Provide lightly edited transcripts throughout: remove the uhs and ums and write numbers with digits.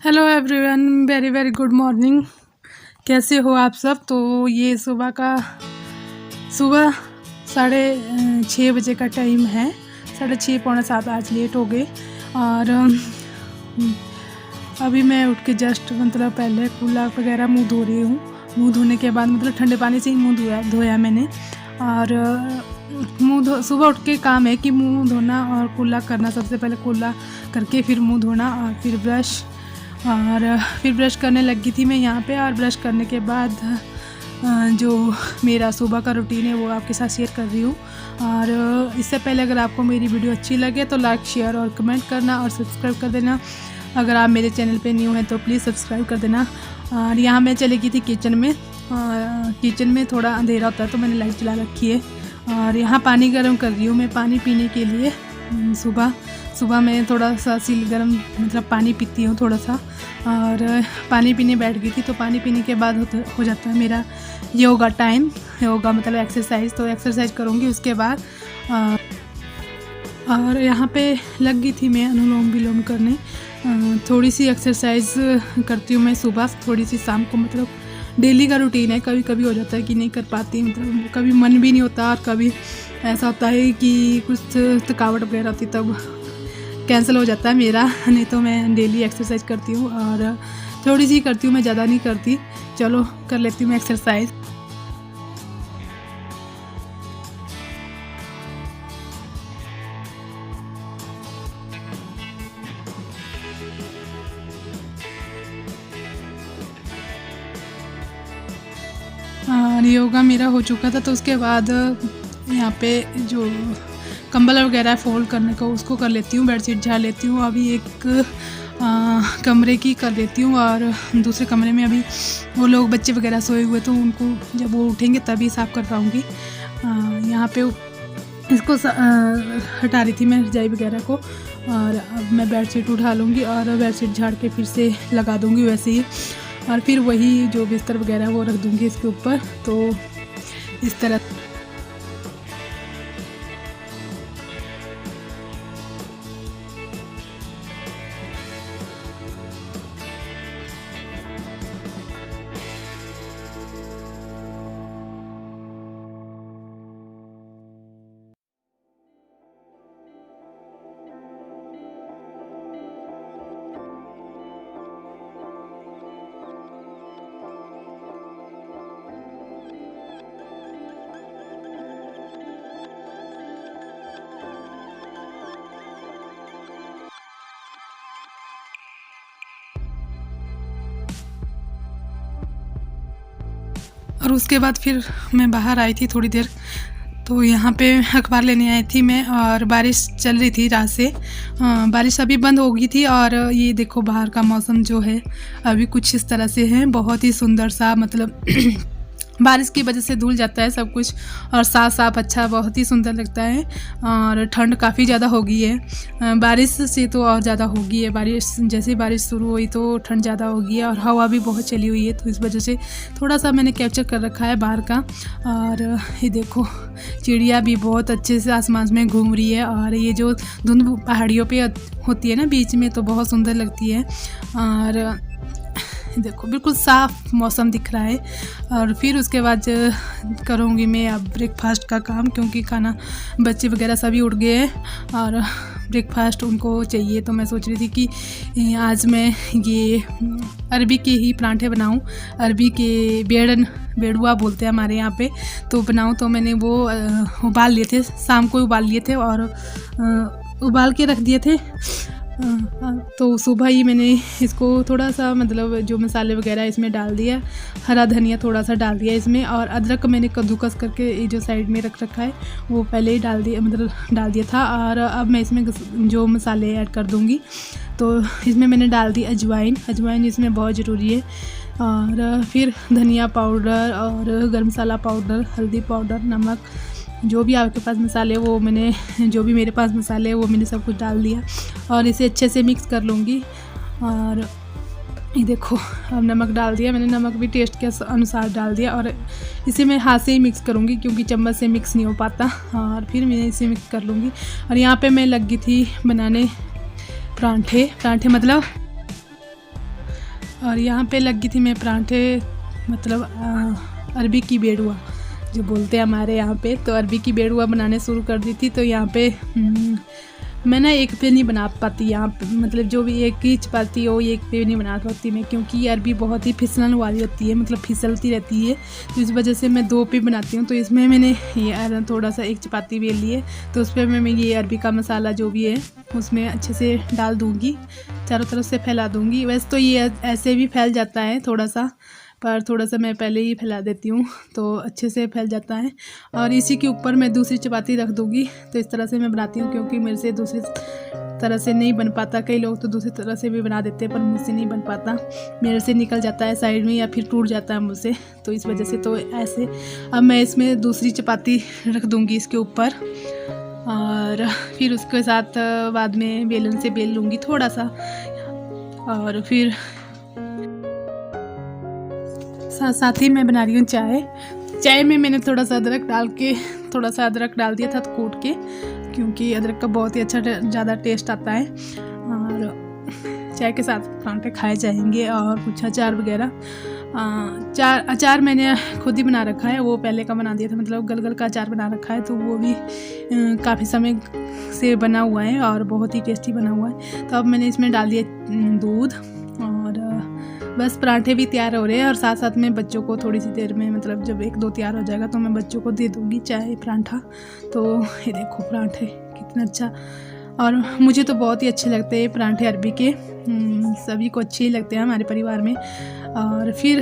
Hello everyone, very very good morning. कैसे हो आप सब? तो ये सुबह 6:30 बजे का टाइम है। 6:30 पौने 7 आज लेट हो गए। और अभी मैं उठ के जस्ट पहले कुल्ला वगैरह मुंह धो रही हूँ। मुंह धोने के बाद ठंडे पानी से ही मुंह धोया मैंने। और सुबह उठ के काम है कि मुंह धोना और कुल्ला करना। सबसे पहले कुल्ला करके फिर मुंह धोना और फिर ब्रश करने लगी थी मैं यहाँ पे। और ब्रश करने के बाद जो मेरा सुबह का रूटीन है वो आपके साथ शेयर कर रही हूँ। और इससे पहले अगर आपको मेरी वीडियो अच्छी लगे तो लाइक, शेयर और कमेंट करना और सब्सक्राइब कर देना। अगर आप मेरे चैनल पे न्यू हैं तो प्लीज़ सब्सक्राइब कर देना। और यहाँ मैं चली गई थी किचन में। किचन में थोड़ा अंधेरा होता है तो मैंने लाइट जला रखी है। और यहाँ पानी गर्म कर रही हूँ मैं पानी पीने के लिए। सुबह मैं थोड़ा सा सील गर्म पानी पीती हूँ थोड़ा सा। और पानी पीने बैठ गई थी तो पानी पीने के बाद हो जाता है मेरा योगा टाइम। योगा एक्सरसाइज। तो एक्सरसाइज करूँगी उसके बाद। और यहाँ पे लग गई थी मैं अनुलोम विलोम करने। थोड़ी सी एक्सरसाइज करती हूँ मैं सुबह, थोड़ी सी शाम को। डेली का रूटीन है। कभी कभी हो जाता है कि नहीं कर पाती, कभी मन भी नहीं होता। और कभी ऐसा होता है कि कुछ थकावट वगैरह होती तब कैंसिल हो जाता है मेरा। नहीं तो मैं डेली एक्सरसाइज करती हूँ। और थोड़ी सी करती हूँ मैं, ज़्यादा नहीं करती। चलो कर लेती हूँ मैं एक्सरसाइज। और योगा मेरा हो चुका था तो उसके बाद यहाँ पे जो कंबल वगैरह फोल्ड करने को उसको कर लेती हूँ। बेडशीट झाड़ लेती हूँ। अभी एक कमरे की कर लेती हूँ और दूसरे कमरे में अभी वो लोग बच्चे वगैरह सोए हुए तो उनको जब वो उठेंगे तभी साफ़ कर पाऊँगी। यहाँ पे इसको हटा रही थी मैं रजाई वगैरह को। और अब मैं बेडशीट उठा लूँगी और बेडशीट झाड़ के फिर से लगा दूँगी वैसे ही। और फिर वही जो बिस्तर वगैरह वो रख दूँगी इसके ऊपर। तो इस तरह और उसके बाद फिर मैं बाहर आई थी थोड़ी देर। तो यहाँ पे अखबार लेने आई थी मैं और बारिश चल रही थी रात से। बारिश अभी बंद हो गई थी। और ये देखो बाहर का मौसम जो है अभी कुछ इस तरह से है, बहुत ही सुंदर सा। बारिश की वजह से धुल जाता है सब कुछ और साफ साफ अच्छा, बहुत ही सुंदर लगता है। और ठंड काफ़ी ज़्यादा हो गई है। बारिश से तो और ज़्यादा हो गई है। जैसे बारिश शुरू हुई तो ठंड ज़्यादा हो गई है और हवा भी बहुत चली हुई है। तो इस वजह से थोड़ा सा मैंने कैप्चर कर रखा है बाहर का। और ये देखो चिड़िया भी बहुत अच्छे से आसमान में घूम रही है। और ये जो धुंध पहाड़ियों पे होती है ना बीच में, तो बहुत सुंदर लगती है। और देखो बिल्कुल साफ मौसम दिख रहा है। और फिर उसके बाद करूँगी मैं अब ब्रेकफास्ट का काम, क्योंकि खाना बच्चे वगैरह सभी उठ गए हैं और ब्रेकफास्ट उनको चाहिए। तो मैं सोच रही थी कि आज मैं ये अरबी के ही परांठे बनाऊं। अरबी के बेड़ुआ बोलते हैं हमारे यहाँ पे, तो बनाऊं। तो मैंने वो उबाल लिए थे, शाम को उबाल लिए थे और उबाल के रख दिए थे। तो सुबह ही मैंने इसको थोड़ा सा जो मसाले वगैरह इसमें डाल दिया। हरा धनिया थोड़ा सा डाल दिया इसमें। और अदरक मैंने कद्दूकस करके ये जो साइड में रख रखा है वो पहले ही डाल दिया था। और अब मैं इसमें जो मसाले ऐड कर दूँगी। तो इसमें मैंने डाल दी अजवाइन इसमें बहुत ज़रूरी है। और फिर धनिया पाउडर और गर्म मसाला पाउडर, हल्दी पाउडर, नमक, जो भी आपके पास मसाले वो मैंने, जो भी मेरे पास मसाले वो मैंने सब कुछ डाल दिया। और इसे अच्छे से मिक्स कर लूँगी। और ये देखो अब नमक डाल दिया मैंने, नमक भी टेस्ट के अनुसार डाल दिया। और इसे मैं हाथ से ही मिक्स करूँगी क्योंकि चम्मच से मिक्स नहीं हो पाता। और फिर मैं इसे मिक्स कर लूँगी। और यहाँ पे मैं लग गई थी बनाने परांठे और यहाँ पे लगी थी मैं परांठे, मतलब अरबी की बेड़ुआ जो बोलते हैं हमारे यहाँ पे, तो अरबी की बेड़ुआ बनाने शुरू कर दी थी। तो यहाँ पे मैं ना एक पे नहीं बना पाती यहाँ पे, मतलब जो भी एक ही चपाती हो एक पे नहीं बना पाती मैं, क्योंकि ये अरबी बहुत ही फिसलन वाली होती है, मतलब फिसलती रहती है, तो इस वजह से मैं 2 पे बनाती हूँ। तो इसमें मैंने ये थोड़ा सा एक चपाती बेल ली है, तो उस पर मैं ये अरबी का मसाला जो भी है उसमें अच्छे से डाल दूँगी, चारों तरफ से फैला दूँगी। वैसे तो ये ऐसे भी फैल जाता है थोड़ा सा, पर थोड़ा सा मैं पहले ही फैला देती हूँ तो अच्छे से फैल जाता है। और इसी के ऊपर मैं दूसरी चपाती रख दूँगी। तो इस तरह से मैं बनाती हूँ, क्योंकि मेरे से दूसरी तरह से नहीं बन पाता। कई लोग तो दूसरी तरह से भी बना देते हैं, पर मुझसे नहीं बन पाता, मेरे से निकल जाता है साइड में या फिर टूट जाता है मुझसे, तो इस वजह से। तो ऐसे अब मैं इसमें दूसरी चपाती रख दूँगी इसके ऊपर, और फिर उसके साथ बाद में बेलन से बेल लूँगी थोड़ा सा। और फिर साथ ही मैं बना रही हूँ चाय में मैंने थोड़ा सा अदरक डाल दिया था कूट के, क्योंकि अदरक का बहुत ही अच्छा ज़्यादा टेस्ट आता है। और चाय के साथ परांठे खाए जाएंगे, और कुछ अचार वगैरह। अचार मैंने खुद ही बना रखा है, वो पहले का बना दिया था, मतलब गलगल का अचार बना रखा है, तो वो भी काफ़ी समय से बना हुआ है और बहुत ही टेस्टी बना हुआ है। तो अब मैंने इसमें डाल दिया दूध, और बस पराठे भी तैयार हो रहे हैं। और साथ साथ में बच्चों को थोड़ी सी देर में, मतलब जब 1-2 तैयार हो जाएगा तो मैं बच्चों को दे दूँगी चाय पराठा। तो ये देखो पराठे कितना अच्छा, और मुझे तो बहुत ही अच्छे लगते हैं पराठे अरबी के, सभी को अच्छे ही लगते हैं हमारे परिवार में। और फिर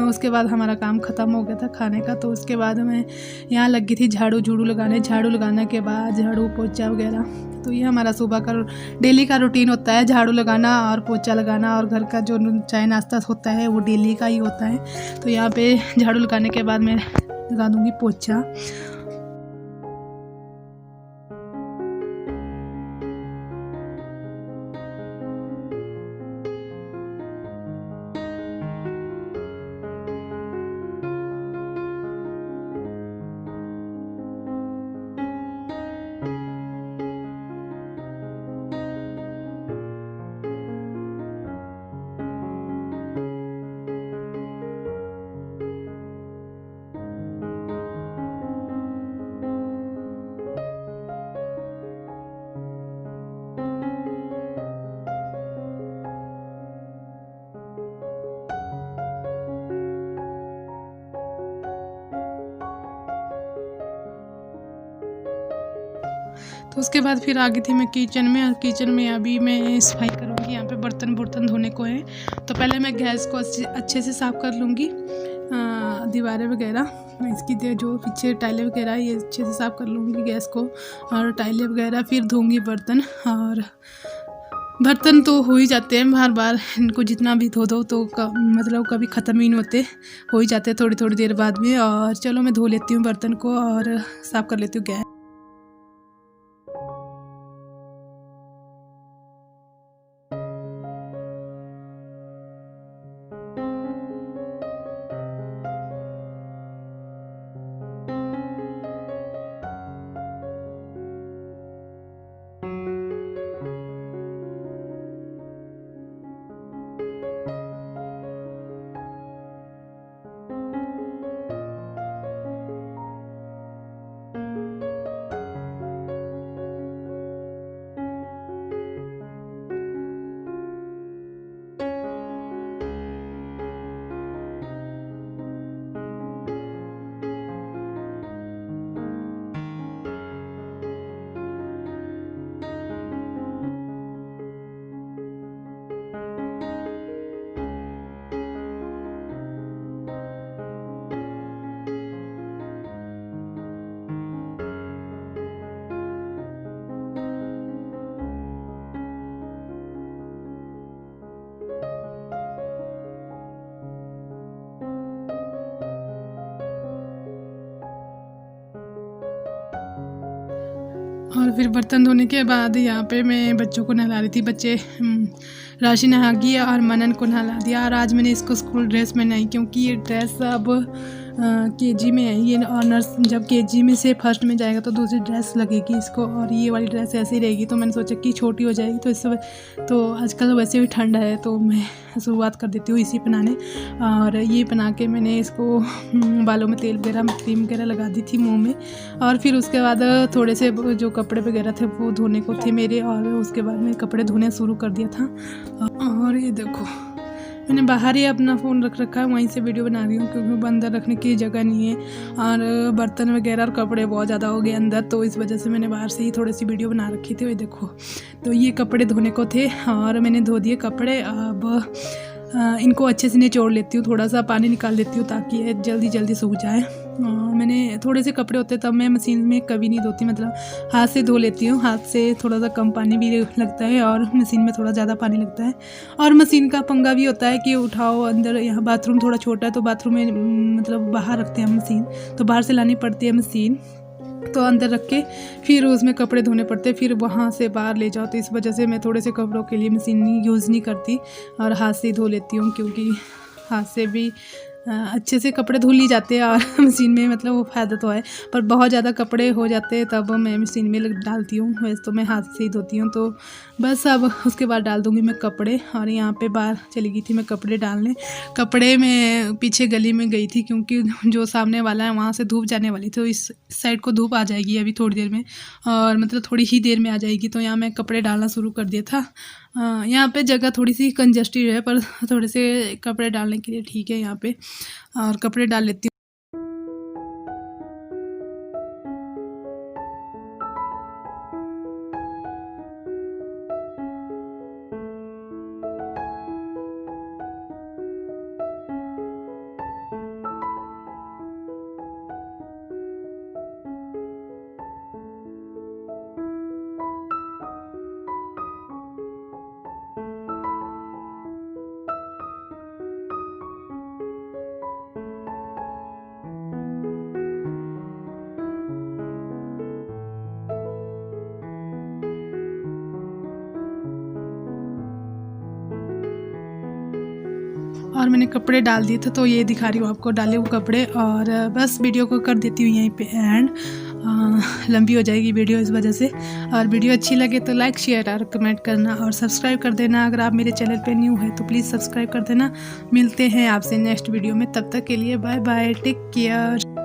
उसके बाद हमारा काम ख़त्म हो गया था खाने का, तो उसके बाद मैं यहाँ लगी थी झाड़ू लगाने। झाड़ू लगाने के बाद झाड़ू पोछा वगैरह, तो ये हमारा सुबह का डेली का रूटीन होता है, झाड़ू लगाना और पोछा लगाना, और घर का जो चाय नाश्ता होता है वो डेली का ही होता है। तो यहाँ पे झाड़ू लगाने के बाद मैं लगा दूँगी पोछा। तो उसके बाद फिर आ गई थी मैं किचन में, और किचन में अभी मैं सफाई करूँगी। यहाँ पे बर्तन धोने को है, तो पहले मैं गैस को अच्छे से साफ़ कर लूँगी, दीवारें वगैरह, इसकी जो पीछे टाइलें वगैरह ये अच्छे से साफ़ कर लूँगी गैस को और टाइलें वगैरह। फिर धोंगी बर्तन, और बर्तन तो हो ही जाते हैं बार बार, इनको जितना भी धो दो तो मतलब कभी ख़त्म ही नहीं होते, हो ही जाते हैं थोड़ी देर बाद में। और चलो मैं धो लेती हूँ बर्तन को और साफ़ कर लेती हूँ गैस। और फिर बर्तन धोने के बाद यहाँ पे मैं बच्चों को नहला रही थी। बच्चे राशि नहा गई और मनन को नहला दिया। और आज मैंने इसको स्कूल ड्रेस में नहीं, क्योंकि ये ड्रेस अब केजी में है ये, और नर्स जब केजी में से फर्स्ट में जाएगा तो दूसरी ड्रेस लगेगी इसको, और ये वाली ड्रेस ऐसे ही रहेगी। तो मैंने सोचा कि छोटी हो जाएगी तो इससे, तो आजकल वैसे भी ठंड है तो मैं शुरुआत कर देती हूँ इसी बनाने। और ये बना के मैंने इसको बालों में तेल वगैरह क्रीम वगैरह लगा दी थी मुँह में, और फिर उसके बाद थोड़े से जो कपड़े वगैरह थे वो धोने को थे मेरे, और उसके बाद मैं कपड़े धोने शुरू कर दिया था। और ये देखो मैंने बाहर ही अपना फ़ोन रख रखा है, वहीं से वीडियो बना रही हूँ क्योंकि अंदर रखने की जगह नहीं है, और बर्तन वगैरह और कपड़े बहुत ज़्यादा हो गए अंदर, तो इस वजह से मैंने बाहर से ही थोड़ी सी वीडियो बना रखी थी। वही देखो, तो ये कपड़े धोने को थे और मैंने धो दिए कपड़े। अब इनको अच्छे से निचोड़ लेती हूँ, थोड़ा सा पानी निकाल देती हूँ ताकि ये जल्दी जल्दी सूख जाए। मैंने थोड़े से कपड़े होते तब मैं मशीन में कभी नहीं धोती, मतलब हाथ से धो लेती हूँ। हाथ से थोड़ा सा कम पानी भी लगता है और मशीन में थोड़ा ज़्यादा पानी लगता है। और मशीन का पंगा भी होता है कि उठाओ अंदर, यहाँ बाथरूम थोड़ा छोटा है तो बाथरूम में मतलब बाहर रखते हैं मशीन, तो बाहर से लानी पड़ती है मशीन, तो अंदर रख के फिर उसमें कपड़े धोने पड़ते, फिर वहाँ से बाहर ले जाओ। तो इस वजह से मैं थोड़े से कपड़ों के लिए मशीन यूज़ नहीं करती और हाथ से ही धो लेती हूँ, क्योंकि हाथ से भी अच्छे से कपड़े धुल ही जाते हैं और मशीन में मतलब वो फ़ायदा तो है, पर बहुत ज़्यादा कपड़े हो जाते हैं तब मैं मशीन में डालती हूँ। वैसे तो मैं हाथ से ही धोती हूँ। तो बस अब उसके बाद डाल दूँगी मैं कपड़े, और यहाँ पे बाहर चली गई थी मैं कपड़े डालने। कपड़े में पीछे गली में गई थी क्योंकि जो सामने वाला है वहाँ से धूप जाने वाली, तो इस साइड को धूप आ जाएगी अभी थोड़ी देर में, और मतलब थोड़ी ही देर में आ जाएगी। तो यहाँ मैं कपड़े डालना शुरू कर दिया था। यहाँ पे जगह थोड़ी सी कंजस्टेड है पर थोड़े से कपड़े डालने के लिए ठीक है यहाँ पे, और कपड़े डाल लेती हूँ। और मैंने कपड़े डाल दिए थे तो ये दिखा रही हूँ आपको डाले हुए कपड़े। और बस वीडियो को कर देती हूँ यहीं पे एंड, लंबी हो जाएगी वीडियो इस वजह से। और वीडियो अच्छी लगे तो लाइक शेयर और कमेंट करना और सब्सक्राइब कर देना। अगर आप मेरे चैनल पे न्यू है तो प्लीज़ सब्सक्राइब कर देना। मिलते हैं आपसे नेक्स्ट वीडियो में, तब तक के लिए बाय बाय, टेक केयर।